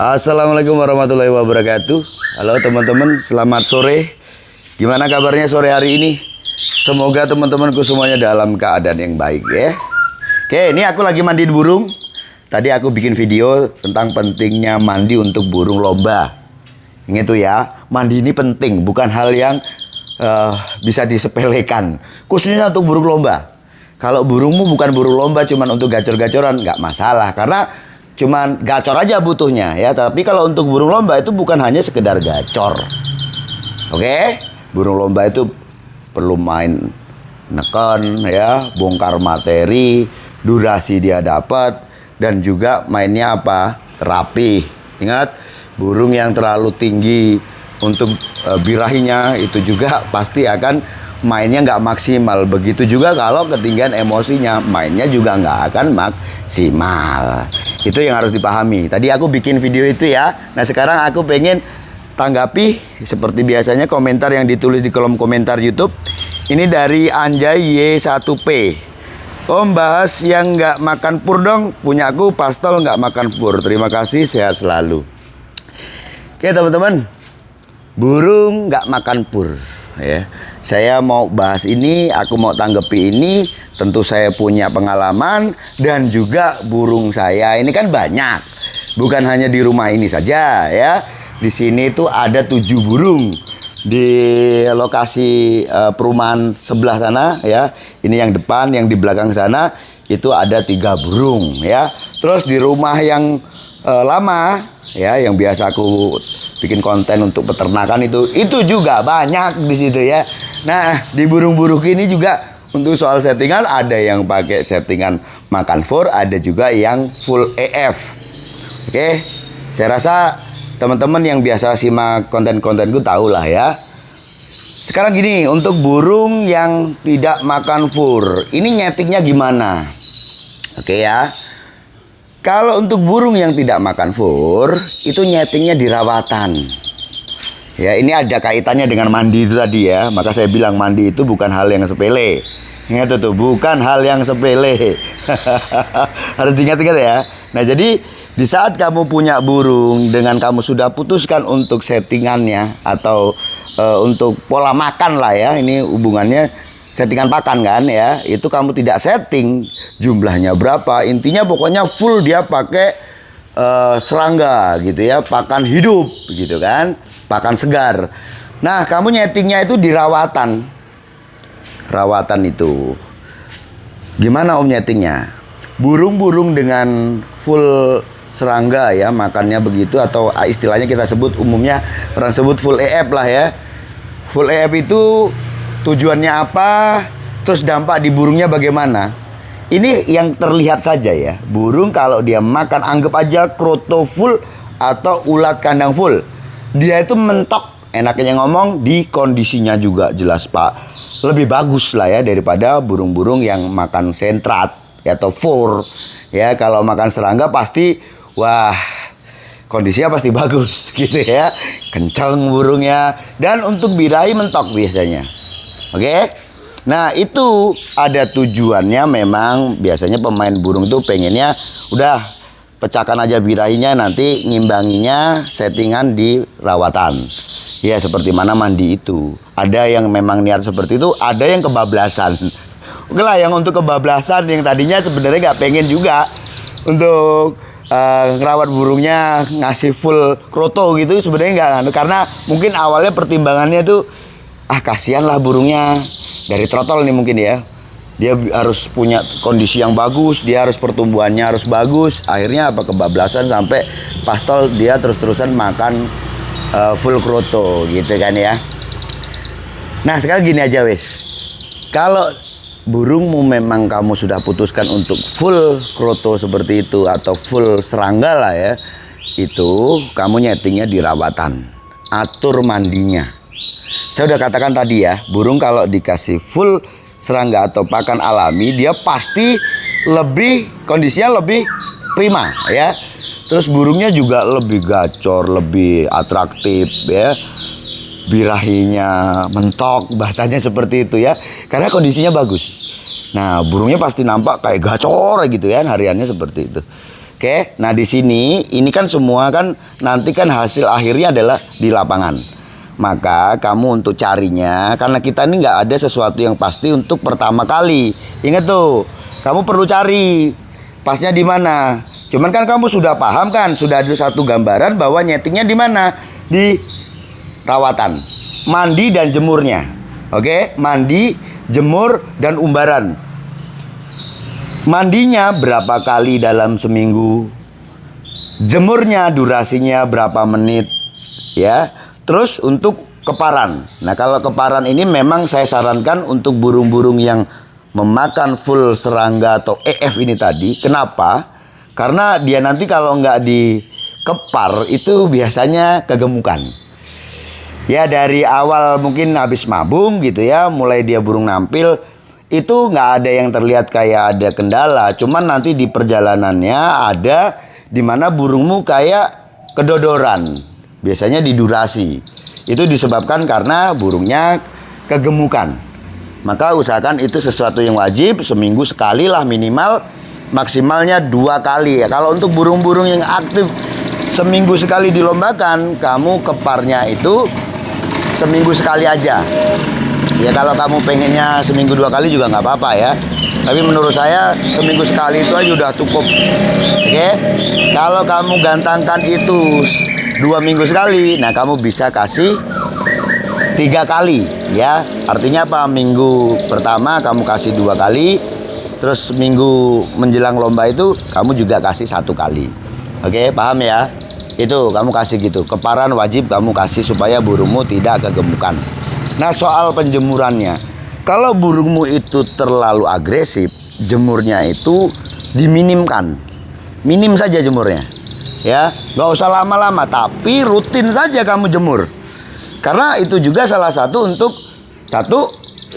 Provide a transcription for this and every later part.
Assalamualaikum warahmatullahi wabarakatuh. Halo teman-teman, selamat sore. Gimana kabarnya sore hari ini? Semoga teman-temanku semuanya dalam keadaan yang baik ya. Oke, ini aku lagi mandiin burung. Tadi aku bikin video tentang pentingnya mandi untuk burung lomba. Ingat tuh ya, mandi ini penting, bukan hal yang bisa disepelekan. Khususnya untuk burung lomba. Kalau burungmu bukan burung lomba, cuman untuk gacor-gacoran, nggak masalah. Karena cuman gacor aja butuhnya ya. Tapi kalau untuk burung lomba itu bukan hanya sekedar gacor. Oke? Burung lomba itu perlu main neken ya, bongkar materi, durasi dia dapat, dan juga mainnya apa? Rapi. Ingat, burung yang terlalu tinggi untuk birahinya itu juga pasti akan mainnya nggak maksimal. Begitu juga kalau ketinggian emosinya, mainnya juga nggak akan maksimal. Itu yang harus dipahami. Tadi aku bikin video itu ya. Nah sekarang aku pengen tanggapi seperti biasanya komentar yang ditulis di kolom komentar YouTube. Ini dari Anjay Y1P. Om, bahas yang nggak makan pur dong. Punyaku pastol nggak makan pur. Terima kasih, sehat selalu. Oke teman-teman, burung nggak makan pur ya. Saya mau bahas ini, aku mau tanggapi ini. Tentu saya punya pengalaman dan juga burung saya ini kan banyak. Bukan hanya di rumah ini saja ya. Di sini tuh ada 7 burung di lokasi perumahan sebelah sana ya. Ini yang depan, yang di belakang sana itu ada 3 burung ya. Terus di rumah yang lama ya, yang biasa aku bikin konten untuk peternakan itu juga banyak di situ ya. Nah, di burung-burung ini juga untuk soal settingan ada yang pakai settingan makan fur, ada juga yang full EF. Oke, saya rasa teman-teman yang biasa simak konten-kontenku tahu lah ya. Sekarang gini, untuk burung yang tidak makan fur, ini nyetingnya gimana? Oke ya. Kalau untuk burung yang tidak makan fur, itu nyetingnya di rawatan. Ya, ini ada kaitannya dengan mandi itu tadi ya. Maka saya bilang mandi itu bukan hal yang sepele. Ingat tuh, bukan hal yang sepele. Harus diingat-ingat ya. Nah, jadi di saat kamu punya burung dengan kamu sudah putuskan untuk settingannya atau untuk pola makan lah ya. Ini hubungannya settingan pakan kan ya. Itu kamu tidak setting jumlahnya berapa. Intinya pokoknya full dia pakai serangga gitu ya, pakan hidup gitu kan, pakan segar. Nah, kamu nyetingnya itu di rawatan. Rawatan itu gimana om nyetingnya? Burung-burung dengan full serangga ya, makannya begitu, atau istilahnya kita sebut umumnya orang sebut full EF lah ya. Full EF itu tujuannya apa? Terus dampak di burungnya bagaimana? Ini yang terlihat saja ya. Burung kalau dia makan, anggap aja kroto full atau ulat kandang full, dia itu mentok. Enaknya ngomong di kondisinya juga jelas pak, lebih bagus lah ya daripada burung-burung yang makan sentrat atau fur ya. Kalau makan serangga pasti wah kondisinya pasti bagus gitu ya, kencang burungnya, dan untuk birahi mentok biasanya. Oke. Nah itu ada tujuannya, memang biasanya pemain burung tuh pengennya udah pecahkan aja birahinya, nanti ngimbanginya settingan di rawatan. Ya seperti mana mandi itu. Ada yang memang niat seperti itu, ada yang kebablasan. Oke lah, yang untuk kebablasan yang tadinya sebenarnya nggak pengen juga untuk ngerawat burungnya, ngasih full kroto gitu, sebenarnya nggak, karena mungkin awalnya pertimbangannya tuh kasihan lah burungnya dari trotol nih mungkin ya. Dia harus punya kondisi yang bagus, dia harus pertumbuhannya harus bagus. Akhirnya apa, kebablasan sampai pastol dia terus-terusan makan full kroto gitu kan ya. Nah sekarang gini aja wes, kalau burungmu memang kamu sudah putuskan untuk full kroto seperti itu atau full serangga lah ya, itu kamu nyetingnya di rawatan, atur mandinya. Saya udah katakan tadi ya, burung kalau dikasih full serangga atau pakan alami, dia pasti lebih kondisinya lebih prima ya. Terus burungnya juga lebih gacor, lebih atraktif ya. Birahinya mentok, bahasanya seperti itu ya. Karena kondisinya bagus. Nah, burungnya pasti nampak kayak gacor gitu ya, hariannya seperti itu. Oke, nah di sini ini kan semua kan nanti kan hasil akhirnya adalah di lapangan. Maka kamu untuk carinya, karena kita ini nggak ada sesuatu yang pasti untuk pertama kali. Ingat tuh, kamu perlu cari pasnya di mana. Cuman kan kamu sudah paham kan, sudah ada satu gambaran bahwa nyetingnya di mana, di rawatan, mandi dan jemurnya. Oke, mandi, jemur dan umbaran. Mandinya berapa kali dalam seminggu, jemurnya durasinya berapa menit, ya. Terus untuk keparan. Nah, kalau keparan ini memang saya sarankan untuk burung-burung yang memakan full serangga atau EF ini tadi. Kenapa? Karena dia nanti kalau nggak dikepar itu biasanya kegemukan. Ya, dari awal mungkin habis mabung gitu ya, mulai dia burung nampil, itu nggak ada yang terlihat kayak ada kendala. Cuman nanti di perjalanannya ada dimana burungmu kayak kedodoran. Biasanya di durasi. Itu disebabkan karena burungnya kegemukan. Maka usahakan itu sesuatu yang wajib, seminggu sekali lah minimal, maksimalnya 2 kali ya. Kalau untuk burung-burung yang aktif seminggu sekali dilombakan, kamu keparnya itu seminggu sekali aja. Ya kalau kamu pengennya seminggu 2 kali juga nggak apa-apa ya. Tapi menurut saya seminggu sekali itu aja udah cukup. Oke. Kalau kamu gantangkan itu 2 minggu sekali, nah kamu bisa kasih 3 kali ya. Artinya apa? Minggu pertama kamu kasih 2 kali. Terus minggu menjelang lomba itu kamu juga kasih 1 kali. Oke, paham ya? Itu kamu kasih gitu. Keparan wajib kamu kasih supaya burungmu tidak kegemukan. Nah, soal penjemurannya, kalau burungmu itu terlalu agresif, jemurnya itu diminimkan. Minim saja jemurnya. Ya, nggak usah lama-lama, tapi rutin saja kamu jemur. Karena itu juga salah satu untuk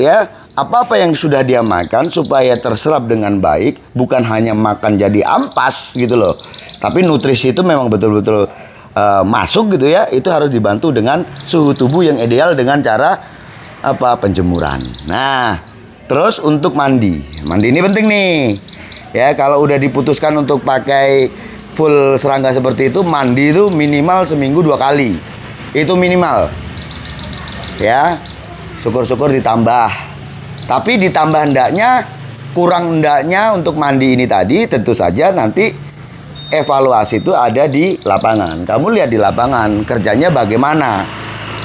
ya, apa-apa yang sudah dia makan supaya terserap dengan baik, bukan hanya makan jadi ampas gitu loh. Tapi nutrisi itu memang betul-betul masuk gitu ya. Itu harus dibantu dengan suhu tubuh yang ideal dengan cara penjemuran. Nah, terus untuk mandi. Mandi ini penting nih. Ya, kalau udah diputuskan untuk pakai full serangga seperti itu, mandi itu minimal seminggu 2 kali. Itu minimal. Ya. Syukur-syukur ditambah. Tapi ditambah hendaknya, kurang hendaknya untuk mandi ini tadi, tentu saja nanti evaluasi itu ada di lapangan. Kamu lihat di lapangan kerjanya bagaimana.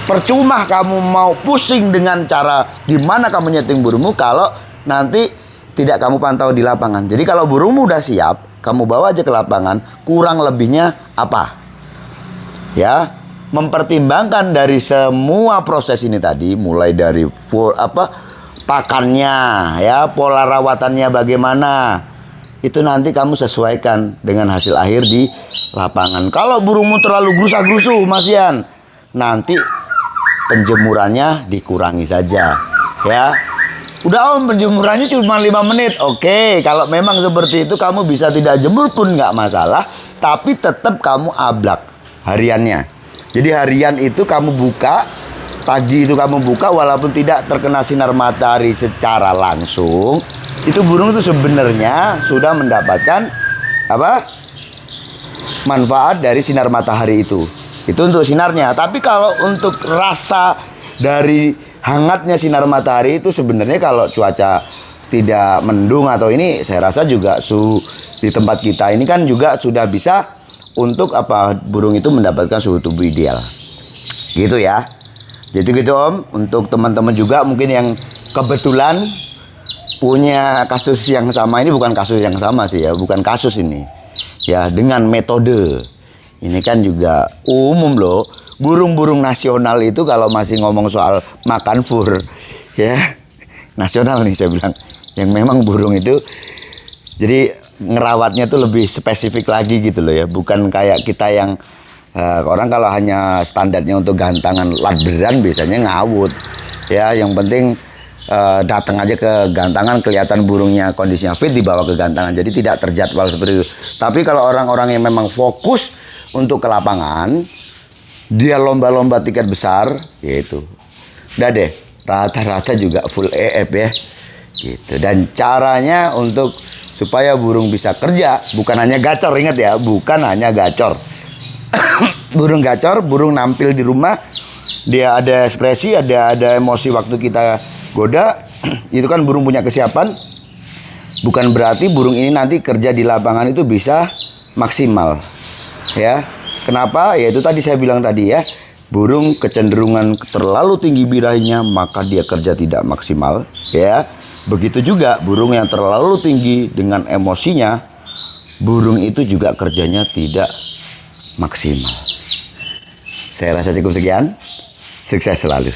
Percuma kamu mau pusing dengan cara gimana kamu nyeting burungmu kalau nanti tidak kamu pantau di lapangan. Jadi kalau burungmu udah siap, kamu bawa aja ke lapangan, kurang lebihnya apa? Ya, mempertimbangkan dari semua proses ini tadi, mulai dari pakannya, ya, pola rawatannya bagaimana. Itu nanti kamu sesuaikan dengan hasil akhir di lapangan. Kalau burungmu terlalu gerusa-gerusu, Mas Yan, nanti penjemurannya dikurangi saja, ya. Udah om, penjemurannya cuma 5 menit. Oke, kalau memang seperti itu kamu bisa tidak jemur pun nggak masalah, tapi tetap kamu ablak hariannya. Jadi harian itu kamu buka, pagi itu kamu buka, walaupun tidak terkena sinar matahari secara langsung, itu burung itu sebenarnya sudah mendapatkan manfaat dari sinar matahari itu. Itu untuk sinarnya. Tapi kalau untuk rasa dari hangatnya sinar matahari itu sebenarnya kalau cuaca tidak mendung atau ini, saya rasa juga suhu di tempat kita ini kan juga sudah bisa untuk burung itu mendapatkan suhu tubuh ideal. Gitu ya. Jadi gitu om, untuk teman-teman juga mungkin yang kebetulan punya kasus yang sama, ini bukan kasus yang sama sih ya, bukan kasus ini. Ya, dengan metode. Ini kan juga umum loh. Burung-burung nasional itu kalau masih ngomong soal makan fur, ya nasional nih saya bilang. Yang memang burung itu, jadi ngerawatnya tuh lebih spesifik lagi gitu loh ya. Bukan kayak kita yang orang kalau hanya standarnya untuk gantangan ladberan biasanya ngawut. Ya, yang penting datang aja ke gantangan, kelihatan burungnya kondisinya fit, dibawa ke gantangan. Jadi tidak terjadwal seperti itu. Tapi kalau orang-orang yang memang fokus untuk ke lapangan, dia lomba-lomba tiket besar, yaitu udah deh, rata-rata juga full EF ya. Gitu. Dan caranya untuk supaya burung bisa kerja, bukan hanya gacor, ingat ya, bukan hanya gacor. Burung gacor, burung nampil di rumah, dia ada ekspresi, ada emosi waktu kita goda, itu kan burung punya kesiapan. Bukan berarti burung ini nanti kerja di lapangan itu bisa maksimal. Ya. Kenapa? Ya itu tadi saya bilang tadi ya. Burung kecenderungan terlalu tinggi birahinya, maka dia kerja tidak maksimal, ya. Begitu juga burung yang terlalu tinggi dengan emosinya, burung itu juga kerjanya tidak maksimal. Saya rasa cukup sekian. Sukses selalu.